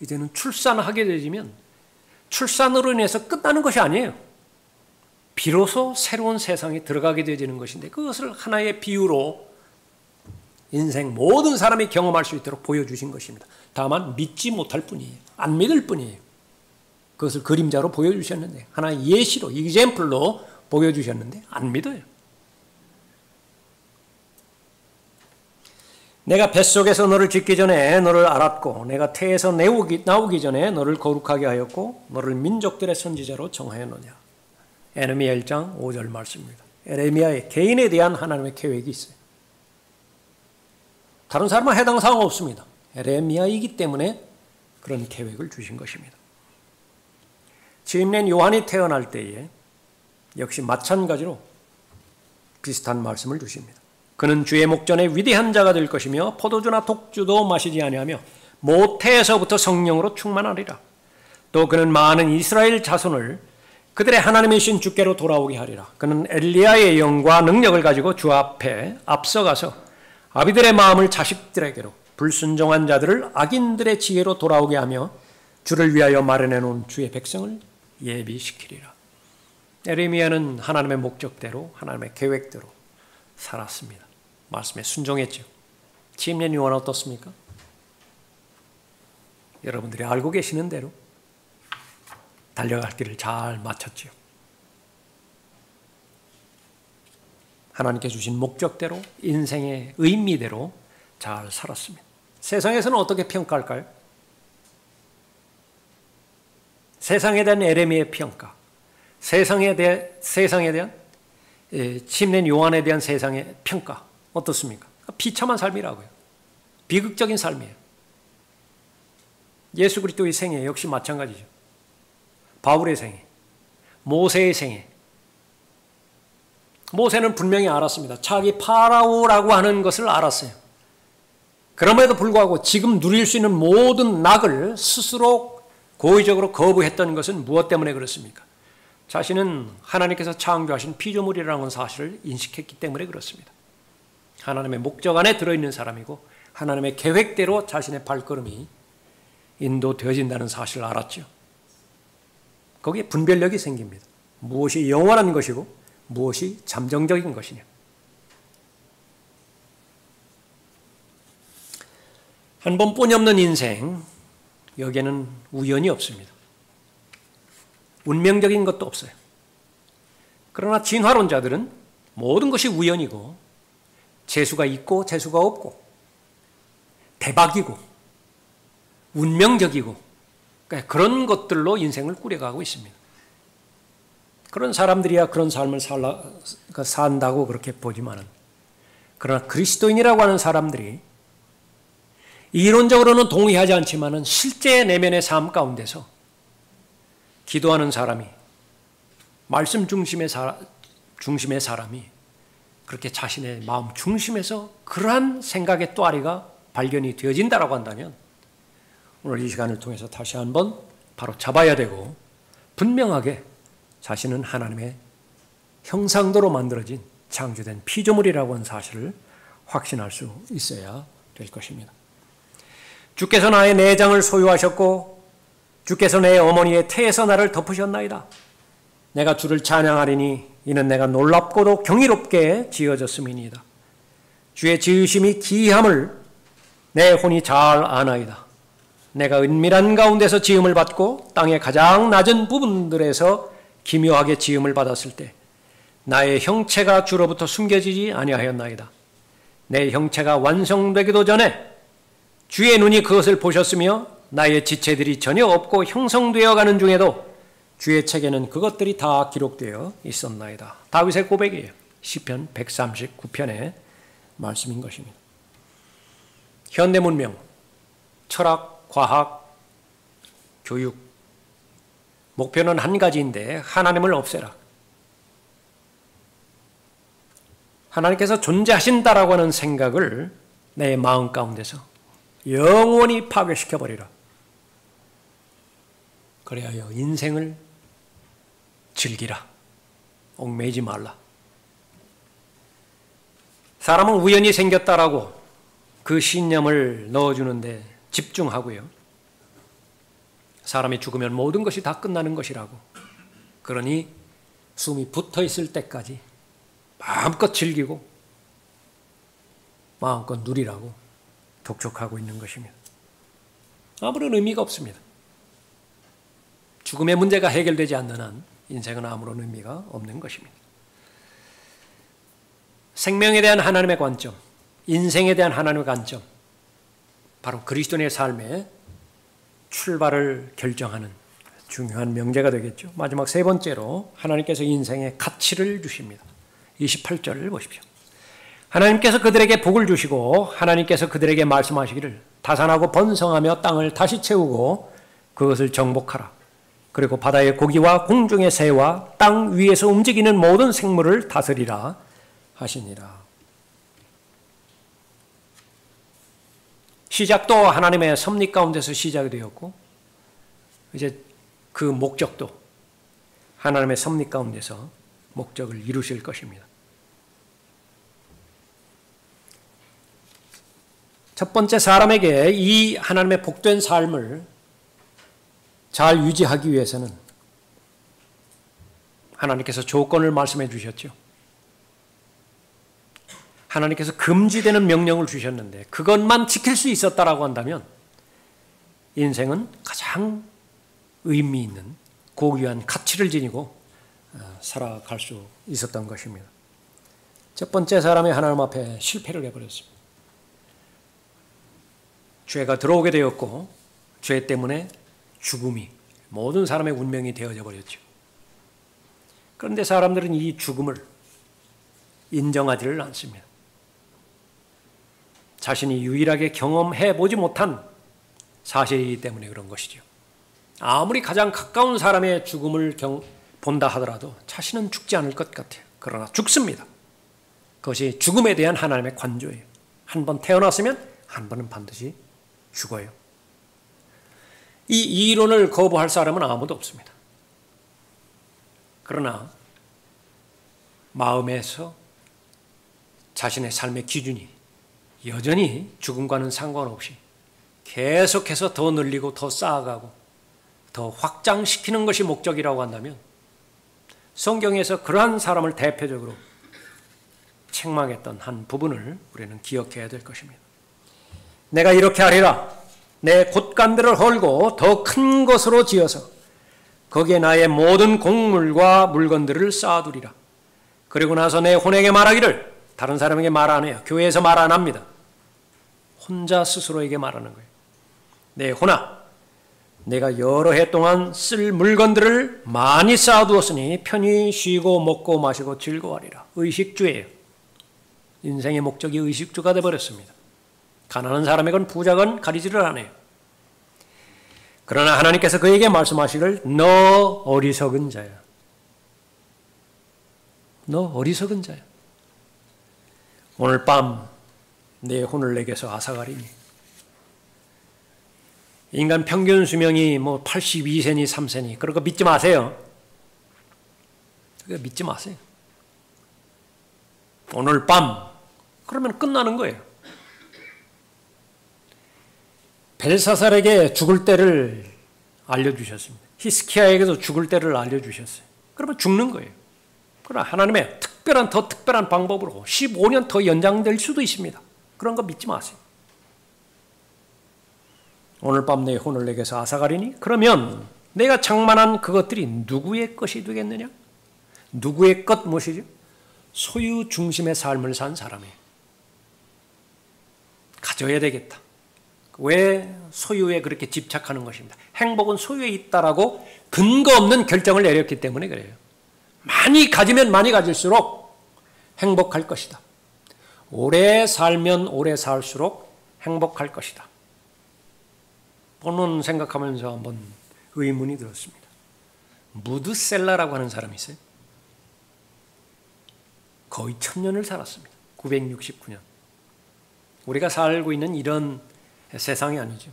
이제는 출산하게 되면 출산으로 인해서 끝나는 것이 아니에요. 비로소 새로운 세상에 들어가게 되어지는 것인데 그것을 하나의 비유로 인생 모든 사람이 경험할 수 있도록 보여주신 것입니다. 다만 믿지 못할 뿐이에요. 안 믿을 뿐이에요. 그것을 그림자로 보여주셨는데 하나의 예시로 이젠플로 보여주셨는데 안 믿어요. 내가 뱃속에서 너를 짓기 전에 너를 알았고 내가 태에서 나오기 전에 너를 거룩하게 하였고 너를 민족들의 선지자로 정하였느냐. 에레미야 1장 5절 말씀입니다. 에레미야의 개인에 대한 하나님의 계획이 있어요. 다른 사람은 해당 사항 없습니다. 에레미야이기 때문에 그런 계획을 주신 것입니다. 침례인 요한이 태어날 때에 역시 마찬가지로 비슷한 말씀을 주십니다. 그는 주의 목전에 위대한 자가 될 것이며 포도주나 독주도 마시지 아니하며 모태에서부터 성령으로 충만하리라. 또 그는 많은 이스라엘 자손을 그들의 하나님이신 주께로 돌아오게 하리라. 그는 엘리야의 영과 능력을 가지고 주 앞에 앞서가서 아비들의 마음을 자식들에게로 불순종한 자들을 악인들의 지혜로 돌아오게 하며 주를 위하여 마련해 놓은 주의 백성을 예비시키리라. 에레미야는 하나님의 목적대로 하나님의 계획대로 살았습니다. 말씀에 순종했죠. 침례 요한은 어떻습니까? 여러분들이 알고 계시는 대로 달려갈 길을 잘 마쳤죠. 하나님께 주신 목적대로 인생의 의미대로 잘 살았습니다. 세상에서는 어떻게 평가할까요? 세상에 대한 에레미야의 평가, 세상에 대한 침례 요한에 대한 세상의 평가 어떻습니까? 비참한 삶이라고요. 비극적인 삶이에요. 예수 그리스도의 생애 역시 마찬가지죠. 바울의 생애, 모세의 생애. 모세는 분명히 알았습니다. 자기 파라오라고 하는 것을 알았어요. 그럼에도 불구하고 지금 누릴 수 있는 모든 낙을 스스로 고의적으로 거부했던 것은 무엇 때문에 그렇습니까? 자신은 하나님께서 창조하신 피조물이라는 사실을 인식했기 때문에 그렇습니다. 하나님의 목적 안에 들어있는 사람이고 하나님의 계획대로 자신의 발걸음이 인도되어진다는 사실을 알았죠. 거기에 분별력이 생깁니다. 무엇이 영원한 것이고 무엇이 잠정적인 것이냐. 한 번뿐이 없는 인생, 여기에는 우연이 없습니다. 운명적인 것도 없어요. 그러나 진화론자들은 모든 것이 우연이고 재수가 있고 재수가 없고 대박이고 운명적이고 그런 것들로 인생을 꾸려가고 있습니다. 그런 사람들이야 그런 삶을 산다고 그렇게 보지만은 그러나 그리스도인이라고 하는 사람들이 이론적으로는 동의하지 않지만은 실제 내면의 삶 가운데서 기도하는 사람이 말씀 중심의 사람이 그렇게 자신의 마음 중심에서 그러한 생각의 또아리가 발견이 되어진다라고 한다면 오늘 이 시간을 통해서 다시 한번 바로 잡아야 되고 분명하게 자신은 하나님의 형상대로 만들어진 창조된 피조물이라고 하는 사실을 확신할 수 있어야 될 것입니다. 주께서 나의 내장을 소유하셨고 주께서 내 어머니의 태에서 나를 덮으셨나이다. 내가 주를 찬양하리니 이는 내가 놀랍고도 경이롭게 지어졌음이니이다. 주의 지으심이 기이함을 내 혼이 잘 아나이다. 내가 은밀한 가운데서 지음을 받고 땅의 가장 낮은 부분들에서 기묘하게 지음을 받았을 때 나의 형체가 주로부터 숨겨지지 아니하였나이다. 내 형체가 완성되기도 전에 주의 눈이 그것을 보셨으며 나의 지체들이 전혀 없고 형성되어 가는 중에도 주의 책에는 그것들이 다 기록되어 있었나이다. 다윗의 고백이에요. 시편 139편의 말씀인 것입니다. 현대문명, 철학, 과학, 교육 목표는 한 가지인데 하나님을 없애라. 하나님께서 존재하신다라고 하는 생각을 내 마음 가운데서 영원히 파괴시켜버리라. 그래야 인생을 즐기라. 얽매이지 말라. 사람은 우연히 생겼다라고 그 신념을 넣어주는데 집중하고요. 사람이 죽으면 모든 것이 다 끝나는 것이라고. 그러니 숨이 붙어 있을 때까지 마음껏 즐기고 마음껏 누리라고 독촉하고 있는 것입니다. 아무런 의미가 없습니다. 죽음의 문제가 해결되지 않는 한 인생은 아무런 의미가 없는 것입니다. 생명에 대한 하나님의 관점, 인생에 대한 하나님의 관점, 바로 그리스도인의 삶의 출발을 결정하는 중요한 명제가 되겠죠. 마지막 세 번째로 하나님께서 인생의 가치를 주십니다. 28절을 보십시오. 하나님께서 그들에게 복을 주시고 하나님께서 그들에게 말씀하시기를 다산하고 번성하며 땅을 다시 채우고 그것을 정복하라. 그리고 바다의 고기와 공중의 새와 땅 위에서 움직이는 모든 생물을 다스리라 하시니라. 시작도 하나님의 섭리 가운데서 시작이 되었고 이제 그 목적도 하나님의 섭리 가운데서 목적을 이루실 것입니다. 첫 번째, 사람에게 이 하나님의 복된 삶을 잘 유지하기 위해서는 하나님께서 조건을 말씀해 주셨죠. 하나님께서 금지되는 명령을 주셨는데 그것만 지킬 수 있었다라고 한다면 인생은 가장 의미 있는 고귀한 가치를 지니고 살아갈 수 있었던 것입니다. 첫 번째, 사람이 하나님 앞에 실패를 해버렸습니다. 죄가 들어오게 되었고 죄 때문에 죽음이 모든 사람의 운명이 되어져 버렸죠. 그런데 사람들은 이 죽음을 인정하지를 않습니다. 자신이 유일하게 경험해 보지 못한 사실이기 때문에 그런 것이죠. 아무리 가장 가까운 사람의 죽음을 본다 하더라도 자신은 죽지 않을 것 같아요. 그러나 죽습니다. 그것이 죽음에 대한 하나님의 관조예요. 한 번 태어났으면 한 번은 반드시 죽어요. 이 이론을 거부할 사람은 아무도 없습니다. 그러나 마음에서 자신의 삶의 기준이 여전히 죽음과는 상관없이 계속해서 더 늘리고 더 쌓아가고 더 확장시키는 것이 목적이라고 한다면 성경에서 그러한 사람을 대표적으로 책망했던 한 부분을 우리는 기억해야 될 것입니다. 내가 이렇게 하리라. 내 곳간들을 헐고 더 큰 것으로 지어서 거기에 나의 모든 곡물과 물건들을 쌓아두리라. 그리고 나서 내 혼에게 말하기를, 다른 사람에게 말 안 해요. 교회에서 말 안 합니다. 혼자 스스로에게 말하는 거예요. 내 혼아, 내가 여러 해 동안 쓸 물건들을 많이 쌓아두었으니 편히 쉬고 먹고 마시고 즐거워하리라. 의식주예요. 인생의 목적이 의식주가 되어버렸습니다. 가난한 사람에건 부자건 가리지를 않아요. 그러나 하나님께서 그에게 말씀하시기를 너 어리석은 자야. 너 어리석은 자야. 오늘 밤 내 혼을 내게서 앗아가리니. 인간 평균 수명이 82세니 3세니 그런 거 믿지 마세요. 그거 믿지 마세요. 오늘 밤 그러면 끝나는 거예요. 벨사살에게 죽을 때를 알려주셨습니다. 히스키야에게도 죽을 때를 알려주셨어요. 그러면 죽는 거예요. 그러나 하나님의 더 특별한 방법으로 15년 더 연장될 수도 있습니다. 그런 거 믿지 마세요. 오늘 밤 내 혼을 내게서 앗아가리니? 그러면 내가 장만한 그것들이 누구의 것이 되겠느냐? 누구의 것 무엇이죠? 소유 중심의 삶을 산 사람이에요. 가져야 되겠다. 왜 소유에 그렇게 집착하는 것입니다. 행복은 소유에 있다라고 근거 없는 결정을 내렸기 때문에 그래요. 많이 가지면 많이 가질수록 행복할 것이다. 오래 살면 오래 살수록 행복할 것이다. 본론 생각하면서 한번 의문이 들었습니다. 무드셀라라고 하는 사람이 있어요. 거의 1000년을 살았습니다. 969년. 우리가 살고 있는 이런 세상이 아니죠.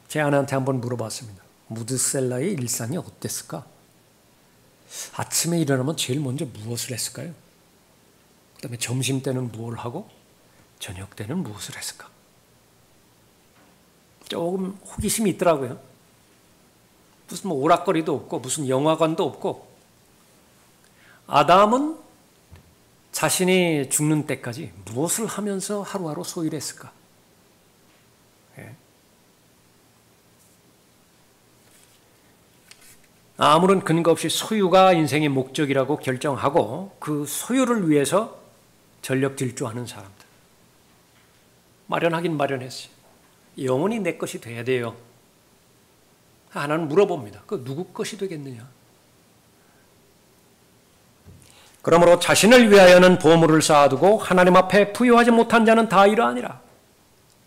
제 아내한테 한번 물어봤습니다. 무드셀라의 일상이 어땠을까? 아침에 일어나면 제일 먼저 무엇을 했을까요? 그 다음에 점심때는 무엇을 하고 저녁 때는 무엇을 했을까? 조금 호기심이 있더라고요. 무슨 오락거리도 없고 무슨 영화관도 없고 아담은 자신이 죽는 때까지 무엇을 하면서 하루하루 소일했을까? 예. 아무런 근거 없이 소유가 인생의 목적이라고 결정하고 그 소유를 위해서 전력 질주하는 사람들. 마련하긴 마련했어요. 영원히 내 것이 돼야 돼요. 하나는 물어봅니다. 그 누구 것이 되겠느냐? 그러므로 자신을 위하여는 보물을 쌓아두고 하나님 앞에 부유하지 못한 자는 다 이러하니라.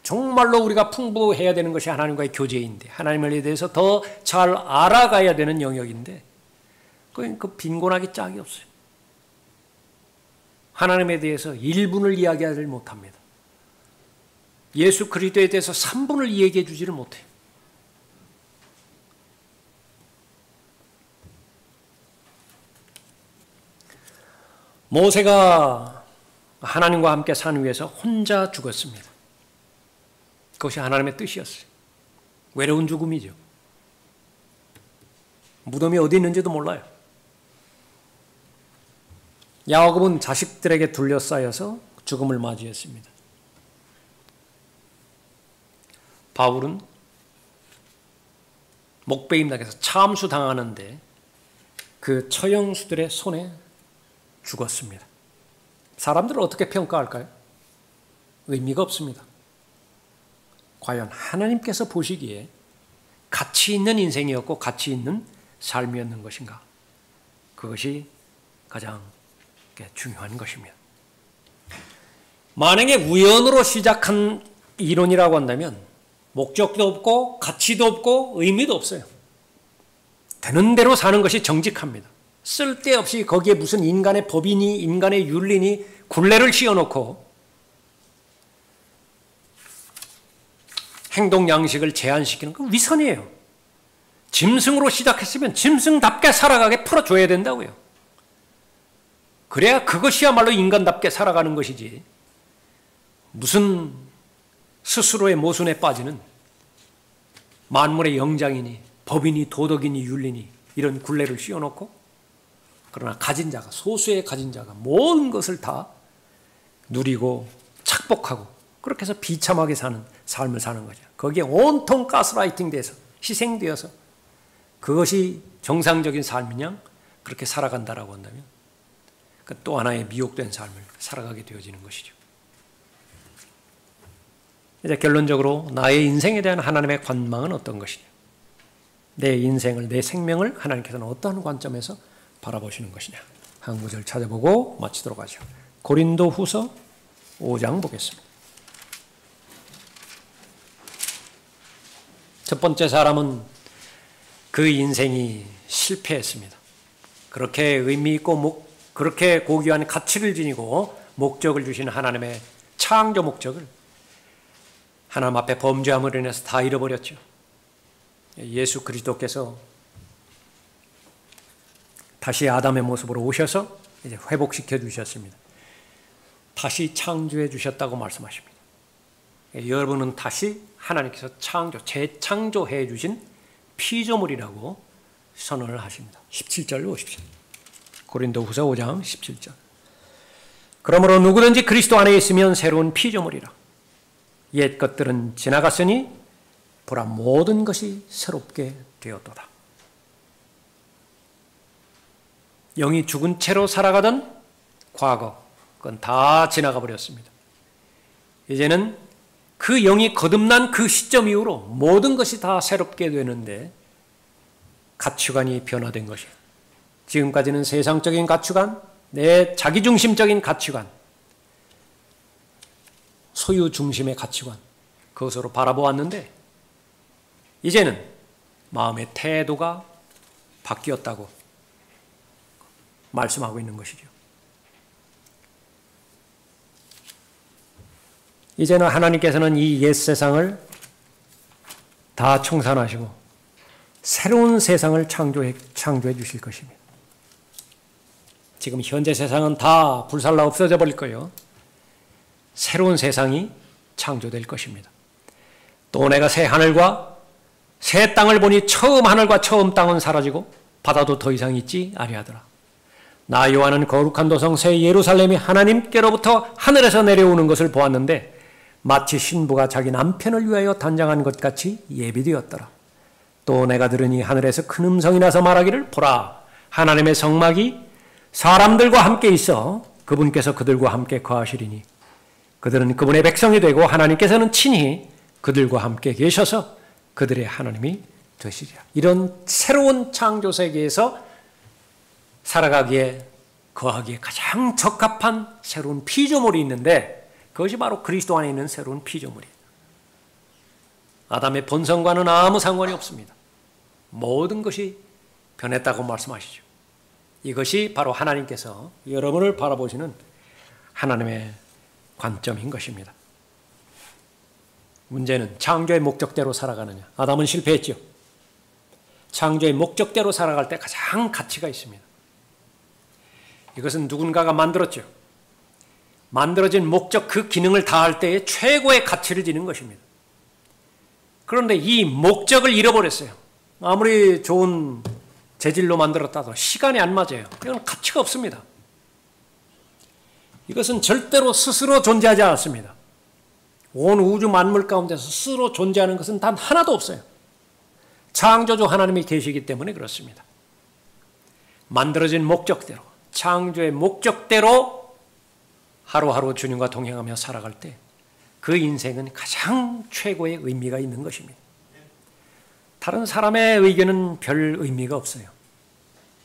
정말로 우리가 풍부해야 되는 것이 하나님과의 교제인데 하나님에 대해서 더 잘 알아가야 되는 영역인데 그 빈곤하기 짝이 없어요. 하나님에 대해서 1분을 이야기하지 못합니다. 예수 그리스도에 대해서 3분을 이야기해 주지를 못해요. 모세가 하나님과 함께 산 위에서 혼자 죽었습니다. 그것이 하나님의 뜻이었어요. 외로운 죽음이죠. 무덤이 어디 있는지도 몰라요. 야곱은 자식들에게 둘러싸여서 죽음을 맞이했습니다. 바울은 목베임 당해서 참수당하는데 그 처형수들의 손에 죽었습니다. 사람들을 어떻게 평가할까요? 의미가 없습니다. 과연 하나님께서 보시기에 가치 있는 인생이었고 가치 있는 삶이었는 것인가? 그것이 가장 중요한 것입니다. 만약에 우연으로 시작한 이론이라고 한다면 목적도 없고 가치도 없고 의미도 없어요. 되는 대로 사는 것이 정직합니다. 쓸데없이 거기에 무슨 인간의 법이니 인간의 윤리니 굴레를 씌워놓고 행동 양식을 제한시키는 건 위선이에요. 짐승으로 시작했으면 짐승답게 살아가게 풀어줘야 된다고요. 그래야 그것이야말로 인간답게 살아가는 것이지 무슨 스스로의 모순에 빠지는 만물의 영장이니 법이니 도덕이니 윤리니 이런 굴레를 씌워놓고 그러나 가진 자가 소수의 가진 자가 모든 것을 다 누리고 착복하고 그렇게 해서 비참하게 사는 삶을 사는 거죠. 거기에 온통 가스라이팅 돼서 희생되어서 그것이 정상적인 삶이냐 그렇게 살아간다라고 한다면 또 하나의 미혹된 삶을 살아가게 되어지는 것이죠. 이제 결론적으로 나의 인생에 대한 하나님의 관망은 어떤 것이냐? 내 인생을 내 생명을 하나님께서는 어떠한 관점에서 바라보시는 것이냐? 한 구절 찾아보고 마치도록 하죠. 고린도후서 5장 보겠습니다. 첫 번째 사람은 그 인생이 실패했습니다. 그렇게 의미 있고 그렇게 고귀한 가치를 지니고 목적을 주시는 하나님의 창조 목적을 하나님 앞에 범죄함으로 인해서 다 잃어버렸죠. 예수 그리스도께서 다시 아담의 모습으로 오셔서 이제 회복시켜 주셨습니다. 다시 창조해 주셨다고 말씀하십니다. 여러분은 다시 하나님께서 재창조해 주신 피조물이라고 선언을 하십니다. 17절로 보십시오. 고린도후서 5장 17절. 그러므로 누구든지 그리스도 안에 있으면 새로운 피조물이라. 옛 것들은 지나갔으니 보라 모든 것이 새롭게 되었도다. 영이 죽은 채로 살아가던 과거, 그건 다 지나가 버렸습니다. 이제는 그 영이 거듭난 그 시점 이후로 모든 것이 다 새롭게 되는데 가치관이 변화된 것이에요. 지금까지는 세상적인 가치관, 내 자기중심적인 가치관, 소유 중심의 가치관, 그것으로 바라보았는데 이제는 마음의 태도가 바뀌었다고 말씀하고 있는 것이죠. 이제는 하나님께서는 이 옛 세상을 다 청산하시고 새로운 세상을 창조해 주실 것입니다. 지금 현재 세상은 다 불살라 없어져 버릴 거예요. 새로운 세상이 창조될 것입니다. 또 내가 새 하늘과 새 땅을 보니 처음 하늘과 처음 땅은 사라지고 바다도 더 이상 있지 아니하더라. 나 요한은 거룩한 도성 새 예루살렘이 하나님께로부터 하늘에서 내려오는 것을 보았는데 마치 신부가 자기 남편을 위하여 단장한 것 같이 예비되었더라. 또 내가 들으니 하늘에서 큰 음성이 나서 말하기를 보라, 하나님의 성막이 사람들과 함께 있어 그분께서 그들과 함께 거하시리니 그들은 그분의 백성이 되고 하나님께서는 친히 그들과 함께 계셔서 그들의 하나님이 되시리라. 이런 새로운 창조 세계에서 살아가기에 거하기에 가장 적합한 새로운 피조물이 있는데 그것이 바로 그리스도 안에 있는 새로운 피조물이에요. 아담의 본성과는 아무 상관이 없습니다. 모든 것이 변했다고 말씀하시죠. 이것이 바로 하나님께서 여러분을 바라보시는 하나님의 관점인 것입니다. 문제는 창조의 목적대로 살아가느냐. 아담은 실패했죠. 창조의 목적대로 살아갈 때 가장 가치가 있습니다. 이것은 누군가가 만들었죠. 만들어진 목적 그 기능을 다할 때에 최고의 가치를 지닌 것입니다. 그런데 이 목적을 잃어버렸어요. 아무리 좋은 재질로 만들었다도 시간이 안 맞아요. 이건 가치가 없습니다. 이것은 절대로 스스로 존재하지 않았습니다. 온 우주 만물 가운데서 스스로 존재하는 것은 단 하나도 없어요. 창조주 하나님이 계시기 때문에 그렇습니다. 만들어진 목적대로, 창조의 목적대로 하루하루 주님과 동행하며 살아갈 때 그 인생은 가장 최고의 의미가 있는 것입니다. 다른 사람의 의견은 별 의미가 없어요.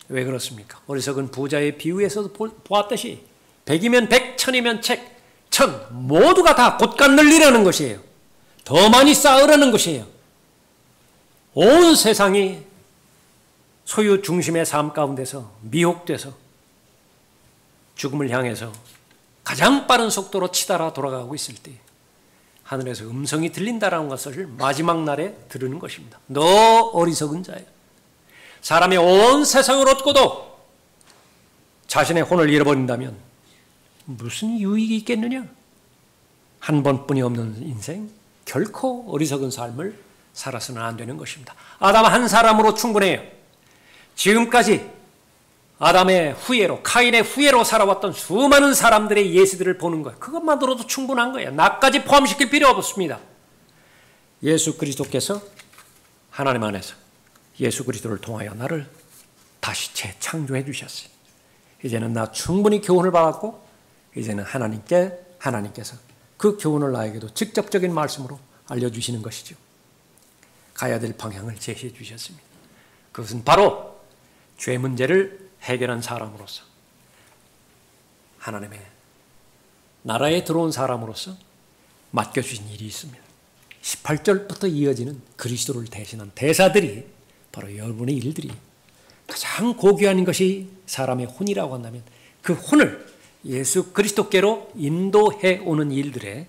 왜 그렇습니까? 어리석은 부자의 비유에서도 보았듯이 100이면 100, 1000이면 1000 모두가 다 곳간 늘리려는 것이에요. 더 많이 쌓으려는 것이에요. 온 세상이 소유 중심의 삶 가운데서 미혹돼서 죽음을 향해서 가장 빠른 속도로 치달아 돌아가고 있을 때 하늘에서 음성이 들린다라는 것을 마지막 날에 들으는 것입니다. 너 어리석은 자야. 사람이 온 세상을 얻고도 자신의 혼을 잃어버린다면 무슨 유익이 있겠느냐? 한 번뿐이 없는 인생, 결코 어리석은 삶을 살아서는 안 되는 것입니다. 아담 한 사람으로 충분해요. 지금까지 아담의 후예로, 카인의 후예로 살아왔던 수많은 사람들의 예시들을 보는 거예요. 그것만으로도 충분한 거예요. 나까지 포함시킬 필요 없습니다. 예수 그리스도께서 하나님 안에서 예수 그리스도를 통하여 나를 다시 재창조해 주셨어요. 이제는 나 충분히 교훈을 받았고 이제는 하나님께서 그 교훈을 나에게도 직접적인 말씀으로 알려주시는 것이죠. 가야 될 방향을 제시해 주셨습니다. 그것은 바로 죄 문제를 해결한 사람으로서 하나님의 나라에 들어온 사람으로서 맡겨주신 일이 있습니다. 18절부터 이어지는 그리스도를 대신한 대사들이 바로 여러분의 일들이 가장 고귀한 것이 사람의 혼이라고 한다면 그 혼을 예수 그리스도께로 인도해 오는 일들에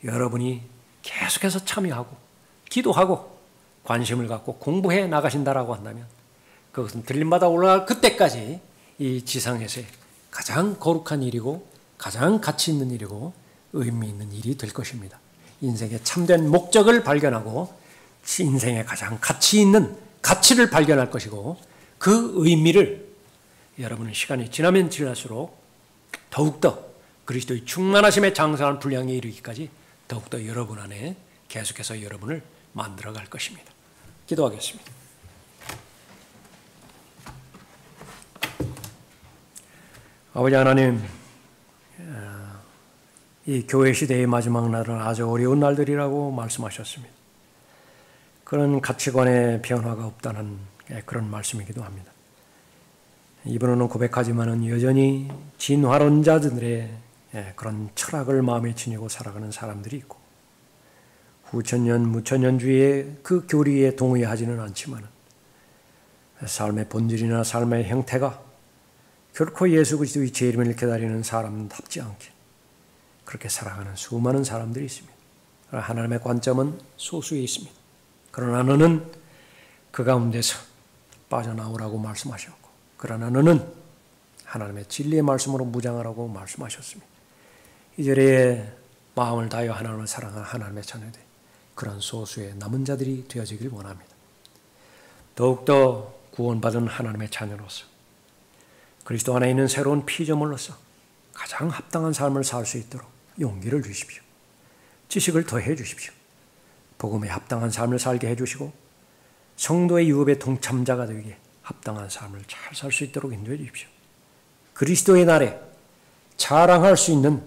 여러분이 계속해서 참여하고 기도하고 관심을 갖고 공부해 나가신다라고 한다면 그것은 들림받아 올라갈 그때까지 이 지상에서의 가장 거룩한 일이고 가장 가치 있는 일이고 의미 있는 일이 될 것입니다. 인생의 참된 목적을 발견하고 인생의 가장 가치 있는 가치를 발견할 것이고 그 의미를 여러분은 시간이 지나면 지날수록 더욱더 그리스도의 충만하심에 장성한 분량에 이르기까지 더욱더 여러분 안에 계속해서 여러분을 만들어갈 것입니다. 기도하겠습니다. 아버지 하나님, 이 교회 시대의 마지막 날은 아주 어려운 날들이라고 말씀하셨습니다. 그런 가치관의 변화가 없다는 그런 말씀이기도 합니다. 이번에는 고백하지만은 여전히 진화론자들의 그런 철학을 마음에 지니고 살아가는 사람들이 있고 후천년, 무천년주의의 그 교리에 동의하지는 않지만 삶의 본질이나 삶의 형태가 결코 예수 그리스도의 재림을 기다리는 사람답지 않게 그렇게 살아가는 수많은 사람들이 있습니다. 하나님의 관점은 소수에 있습니다. 그러나 너는 그 가운데서 빠져나오라고 말씀하셨고 그러나 너는 하나님의 진리의 말씀으로 무장하라고 말씀하셨습니다. 이절에 마음을 다하여 하나님을 사랑하는 하나님의 자녀들, 그런 소수의 남은 자들이 되어지길 원합니다. 더욱더 구원받은 하나님의 자녀로서 그리스도 안에 있는 새로운 피조물로서 가장 합당한 삶을 살 수 있도록 용기를 주십시오. 지식을 더해 주십시오. 복음에 합당한 삶을 살게 해주시고 성도의 유업의 동참자가 되기에 합당한 삶을 잘 살 수 있도록 인도해 주십시오. 그리스도의 날에 자랑할 수 있는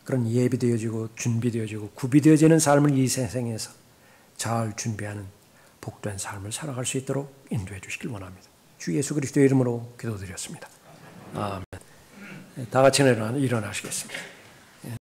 그런 예비되어지고 준비되어지고 구비되어지는 삶을 이 세상에서 잘 준비하는 복된 삶을 살아갈 수 있도록 인도해 주시길 원합니다. 주 예수 그리스도의 이름으로 기도드렸습니다. 아멘. 다 같이 일어나시겠습니다.